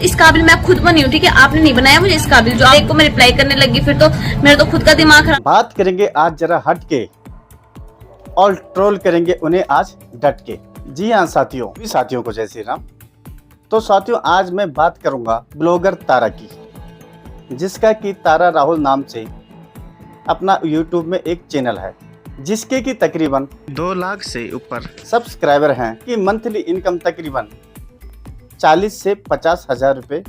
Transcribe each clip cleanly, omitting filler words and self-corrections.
इस काबिल मैं खुद बनी हूँ, ठीक है, आपने नहीं बनाया मुझे इस काबिल। जो एक को मैं रिप्लाई करने लगी फिर तो मेरा तो खुद का दिमाग खराब। बात करेंगे आज जरा हट के और ट्रोल करेंगे उन्हें आज डट के। जी हाँ साथियों, भी साथियों को जय श्री राम। तो साथियों, आज मैं बात करूंगा ब्लॉगर तारा की, जिसका कि तारा राहुल नाम से अपना यूट्यूब में एक चैनल है, जिसके की तकरीबन 2 लाख से ऊपर सब्सक्राइबर हैं, कि मंथली इनकम तकरीबन 40 से 50 हजार रुपये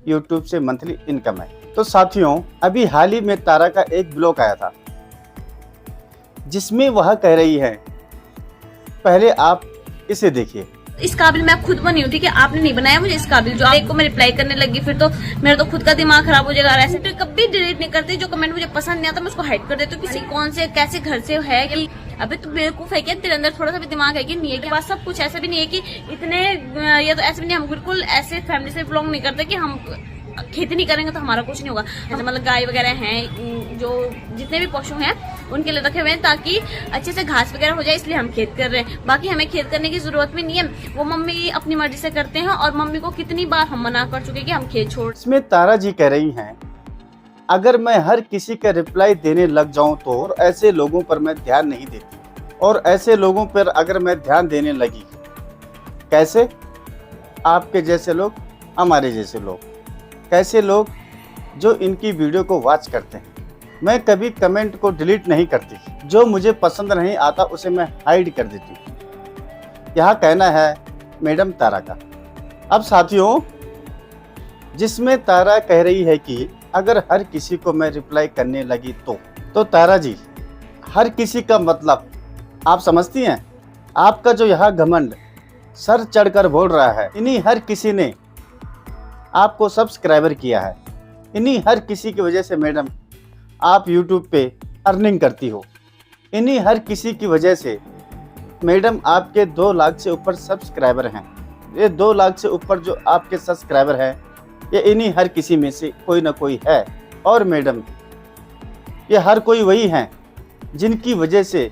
यूट्यूब से मंथली इनकम है। तो साथियों, अभी हाल ही में तारा का एक ब्लॉग आया था, जिसमें वह कह रही है, पहले आप इसे देखिए। इस काबिल मैं खुद बनी हूँ, ठीक है, आपने नहीं बनाया मुझे इस काबिल। जो एक को मैं रिप्लाई करने लगी फिर तो मेरा तो खुद का दिमाग खराब हो जाएगा। और ऐसे तो कभी डिलीट नहीं करती, जो कमेंट मुझे पसंद नहीं आता मैं उसको हाइड कर देती हूँ। किसी कौन से कैसे घर से है कि अबे तू बेवकूफ है क्या, तेरे अंदर थोड़ा सा भी दिमाग है कि नहीं है कि बात सब कुछ ऐसा भी नहीं है कि इतने, या तो ऐसे भी नहीं, हम बिल्कुल ऐसे फैमिली से बिलोंग नहीं करते कि हम खेती नहीं करेंगे तो हमारा कुछ नहीं होगा। जैसे मतलब गाय वगैरह हैं, जो जितने भी पशु हैं उनके लिए रखे हुए हैं ताकि अच्छे से घास वगैरह हो जाए, इसलिए हम खेत कर रहे हैं। बाकी हमें खेत करने की जरूरत भी नहीं है, वो मम्मी अपनी मर्जी से करते हैं। और मम्मी को कितनी बार हम मना कर चुके कि हम खेत छोड़। इसमें तारा जी कह रही हैं, अगर मैं हर किसी का रिप्लाई देने लग जाऊं तो और ऐसे लोगों पर मैं ध्यान नहीं देती, और ऐसे लोगों पर अगर मैं ध्यान देने लगी, कैसे? आपके जैसे लोग, हमारे जैसे लोग, कैसे लोग जो इनकी वीडियो को वॉच करते हैं। मैं कभी कमेंट को डिलीट नहीं करती, जो मुझे पसंद नहीं आता उसे मैं हाइड कर देती हूँ। यह कहना है मैडम तारा का। अब साथियों, जिसमें तारा कह रही है कि अगर हर किसी को मैं रिप्लाई करने लगी तो तारा जी, हर किसी का मतलब आप समझती हैं? आपका जो यह घमंड सर चढ़कर बोल रहा है, इन्हीं हर किसी ने आपको सब्सक्राइबर किया है। इन्हीं हर किसी की वजह से मैडम आप यूट्यूब पे अर्निंग करती हो। इन्हीं हर किसी की वजह से मैडम आपके 2 लाख से ऊपर सब्सक्राइबर हैं। ये 2 लाख से ऊपर जो आपके सब्सक्राइबर हैं, ये इन्हीं हर किसी में से कोई ना कोई है। और मैडम, ये हर कोई वही हैं जिनकी वजह से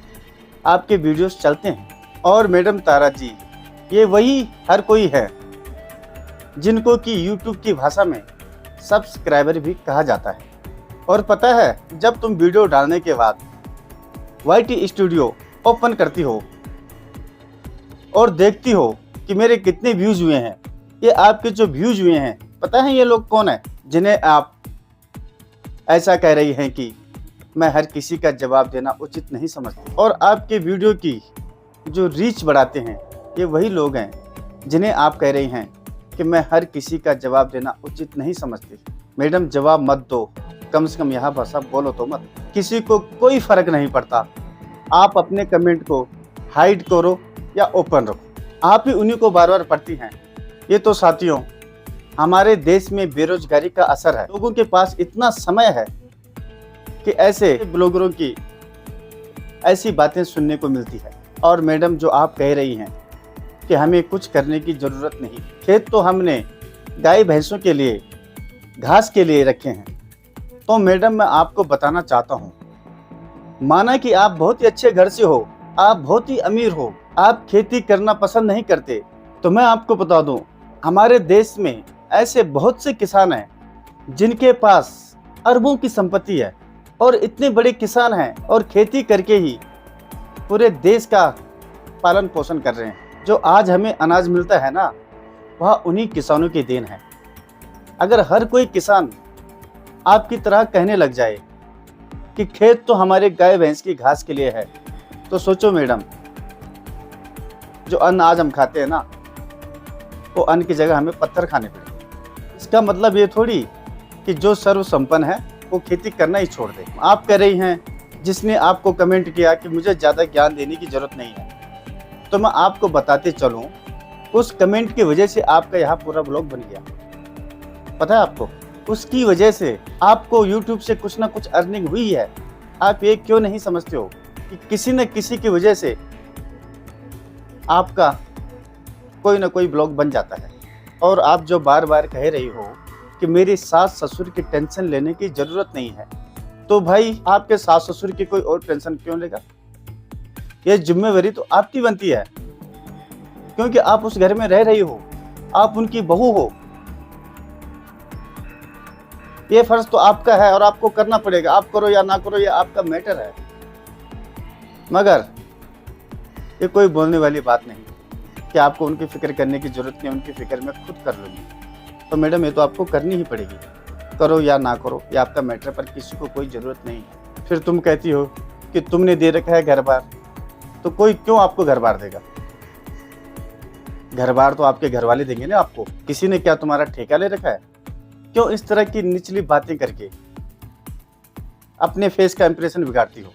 आपके वीडियोस चलते हैं। और मैडम तारा जी, ये वही हर कोई है जिनको कि यूट्यूब की भाषा में सब्सक्राइबर भी कहा जाता है। और पता है, जब तुम वीडियो डालने के बाद YT स्टूडियो ओपन करती हो और देखती हो कि मेरे कितने व्यूज हुए हैं, ये आपके जो व्यूज हुए हैं, पता है ये लोग कौन है जिन्हें आप ऐसा कह रही हैं कि मैं हर किसी का जवाब देना उचित नहीं समझती। और आपके वीडियो की जो रीच बढ़ाते हैं, ये वही लोग हैं जिन्हें आप कह रही हैं कि मैं हर किसी का जवाब देना उचित नहीं समझती। मैडम, जवाब मत दो, कम से कम यहाँ भाषा बोलो तो मत। किसी को कोई फर्क नहीं पड़ता, आप अपने कमेंट को हाइड करो या ओपन रखो, आप ही उन्हीं को बार बार पढ़ती हैं। ये तो साथियों, हमारे देश में बेरोजगारी का असर है। लोगों के पास इतना समय है कि ऐसे ब्लॉगरों की ऐसी बातें सुनने को मिलती है। और मैडम, जो आप कह रही हैं कि हमें कुछ करने की ज़रूरत नहीं, खेत तो हमने गाय भैंसों के लिए, घास के लिए रखे हैं। तो मैडम, मैं आपको बताना चाहता हूँ, माना कि आप बहुत ही अच्छे घर से हो, आप बहुत ही अमीर हो, आप खेती करना पसंद नहीं करते, तो मैं आपको बता दूँ, हमारे देश में ऐसे बहुत से किसान हैं जिनके पास अरबों की संपत्ति है, और इतने बड़े किसान हैं और खेती करके ही पूरे देश का पालन पोषण कर रहे हैं। जो आज हमें अनाज मिलता है ना, वह उन्हीं किसानों की देन है। अगर हर कोई किसान आपकी तरह कहने लग जाए कि खेत तो हमारे गाय भैंस की घास के लिए है, तो सोचो मैडम, जो अन्न आज हम खाते हैं ना, वो अन्न की जगह हमें पत्थर खाने पड़े। इसका मतलब ये थोड़ी कि जो सर्व संपन्न है वो खेती करना ही छोड़ दे। आप कह रही हैं, जिसने आपको कमेंट किया कि मुझे ज़्यादा ज्ञान देने की ज़रूरत नहीं है, तो मैं आपको बताते चलूँ, उस कमेंट की वजह से आपका यहाँ पूरा ब्लॉग बन गया। पता है आपको, उसकी वजह से आपको YouTube से कुछ ना कुछ अर्निंग हुई है। आप ये क्यों नहीं समझते हो कि किसी न किसी की वजह से आपका कोई ना कोई ब्लॉग बन जाता है। और आप जो बार बार कह रही हो कि मेरी सास ससुर की टेंशन लेने की ज़रूरत नहीं है, तो भाई आपके सास ससुर की कोई और टेंशन क्यों लेगा? ये जिम्मेवारी तो आपकी बनती है, क्योंकि आप उस घर में रह रही हो, आप उनकी बहू हो। ये फर्ज तो आपका है और आपको करना पड़ेगा। आप करो या ना करो, ये आपका मैटर है। मगर ये कोई बोलने वाली बात नहीं कि आपको उनकी फिक्र करने की जरूरत नहीं, उनकी फिक्र मैं खुद कर लूँगी। तो मैडम ये तो आपको करनी ही पड़ेगी, करो या ना करो, ये आपका मैटर, पर किसी को कोई ज़रूरत नहीं है। फिर तुम कहती हो कि तुमने दे रखा है घर बार, तो कोई क्यों आपको घर बार देगा? घर बार तो आपके घर वाले देंगे ना आपको। किसी ने क्या तुम्हारा ठेका ले रखा है? क्यों इस तरह की निचली बातें करके अपने फेस का इंप्रेशन बिगाड़ती हो?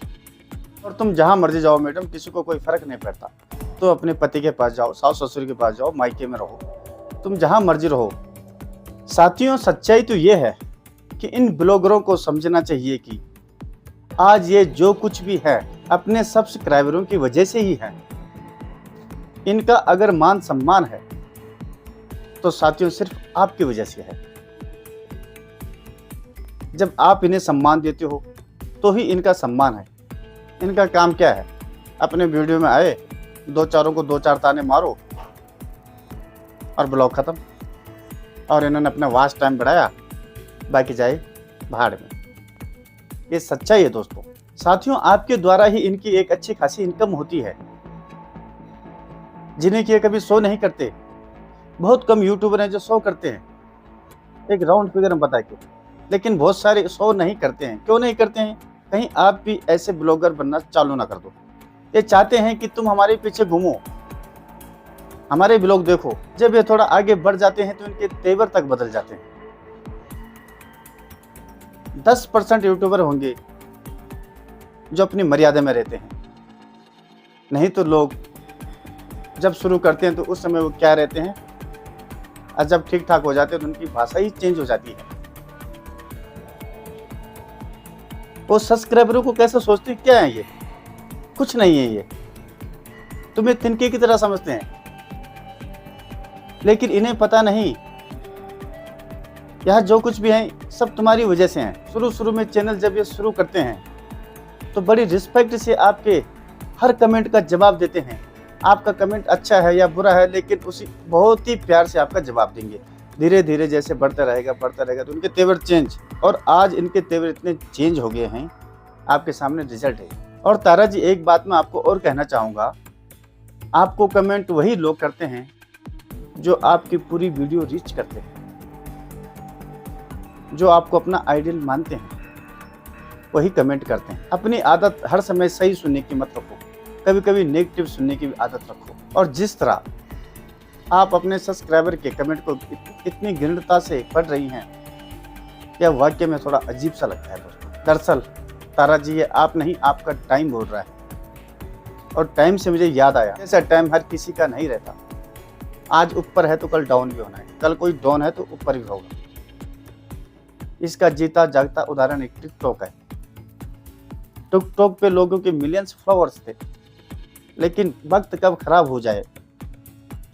और तुम जहां मर्जी जाओ मैडम, किसी को कोई फर्क नहीं पड़ता। तो अपने पति के पास जाओ, सास ससुर के पास जाओ, मायके में रहो, तुम जहां मर्जी रहो। साथियों, सच्चाई तो ये है कि इन ब्लॉगरों को समझना चाहिए कि आज ये जो कुछ भी है अपने सब्सक्राइबरों की वजह से ही है। इनका अगर मान सम्मान है तो साथियों सिर्फ आपकी वजह से है। जब आप इन्हें सम्मान देते हो तो ही इनका सम्मान है। इनका काम क्या है? अपने वीडियो में आए, दो चारों को दो चार ताने मारो और ब्लॉग खत्म। और इन्होंने अपना वास्ट टाइम बढ़ाया, बाकी जाए भाड़ में। ये सच्चाई है दोस्तों। साथियों, आपके द्वारा ही इनकी एक अच्छी खासी इनकम होती है, जिन्हें कि कभी शो नहीं करते। बहुत कम यूट्यूबर हैं जो शो करते हैं, एक राउंड फिगर में बता के, लेकिन बहुत सारे शो नहीं करते हैं। क्यों नहीं करते हैं? कहीं आप भी ऐसे ब्लॉगर बनना चालू ना कर दो। ये चाहते हैं कि तुम हमारे पीछे घूमो, हमारे ब्लॉग देखो। जब ये थोड़ा आगे बढ़ जाते हैं तो इनके तेवर तक बदल जाते हैं। 10% यूट्यूबर होंगे जो अपनी मर्यादा में रहते हैं, नहीं तो लोग जब शुरू करते हैं तो उस समय वो क्या रहते हैं, और जब ठीक ठाक हो जाते हैं तो उनकी भाषा ही चेंज हो जाती है। वो सब्सक्राइबरों को कैसे सोचते हैं, क्या है ये? कुछ नहीं है, ये तुम्हें तिनके की तरह समझते हैं। लेकिन इन्हें पता नहीं, यह जो कुछ भी है सब तुम्हारी वजह से है। शुरू में चैनल जब ये शुरू करते हैं तो बड़ी रिस्पेक्ट से आपके हर कमेंट का जवाब देते हैं। आपका कमेंट अच्छा है या बुरा है, लेकिन उसी बहुत ही प्यार से आपका जवाब देंगे। धीरे धीरे जैसे बढ़ता रहेगा तो उनके तेवर चेंज, और आज इनके तेवर इतने चेंज हो गए हैं, आपके सामने रिजल्ट है। और तारा जी, एक बात मैं आपको और कहना चाहूँगा, आपको कमेंट वही लोग करते हैं जो आपकी पूरी वीडियो रीच करते हैं, जो आपको अपना आइडियल मानते हैं, वही कमेंट करते हैं। अपनी आदत हर समय सही सुनने की मत रखो, कभी कभी नेगेटिव सुनने की भी आदत रखो। और जिस तरह आप अपने सब्सक्राइबर के कमेंट को इतनी गंभीरता से पढ़ रही हैं, यह वाक्य में थोड़ा अजीब सा लगता है दोस्तों। दरअसल तारा जी, ये आप नहीं, आपका टाइम बोल रहा है। और टाइम से मुझे याद आया, ऐसा टाइम हर किसी का नहीं रहता। आज ऊपर है तो कल डाउन भी होना है, कल कोई डाउन है तो ऊपर भी होगा। इसका जीता जागता उदाहरण एक टिकटॉक है। टिकटॉक पे लोगों के मिलियंस फॉलोअर्स थे, लेकिन वक्त कब खराब हो जाए,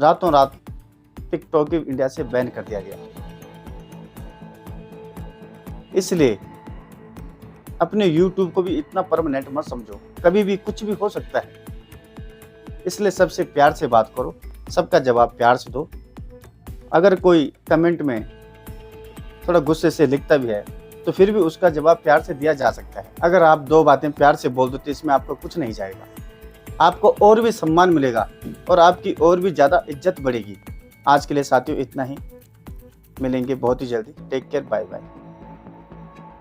रातों रात टिकटॉक को इंडिया से बैन कर दिया गया। इसलिए अपने यूट्यूब को भी इतना परमानेंट मत समझो, कभी भी कुछ भी हो सकता है। इसलिए सबसे प्यार से बात करो, सबका जवाब प्यार से दो। अगर कोई कमेंट में थोड़ा गुस्से से लिखता भी है तो फिर भी उसका जवाब प्यार से दिया जा सकता है। अगर आप दो बातें प्यार से बोल दो तो इसमें आपको कुछ नहीं जाएगा, आपको और भी सम्मान मिलेगा और आपकी और भी ज़्यादा इज्जत बढ़ेगी। आज के लिए साथियों इतना ही, मिलेंगे बहुत ही जल्दी। Take care, bye bye.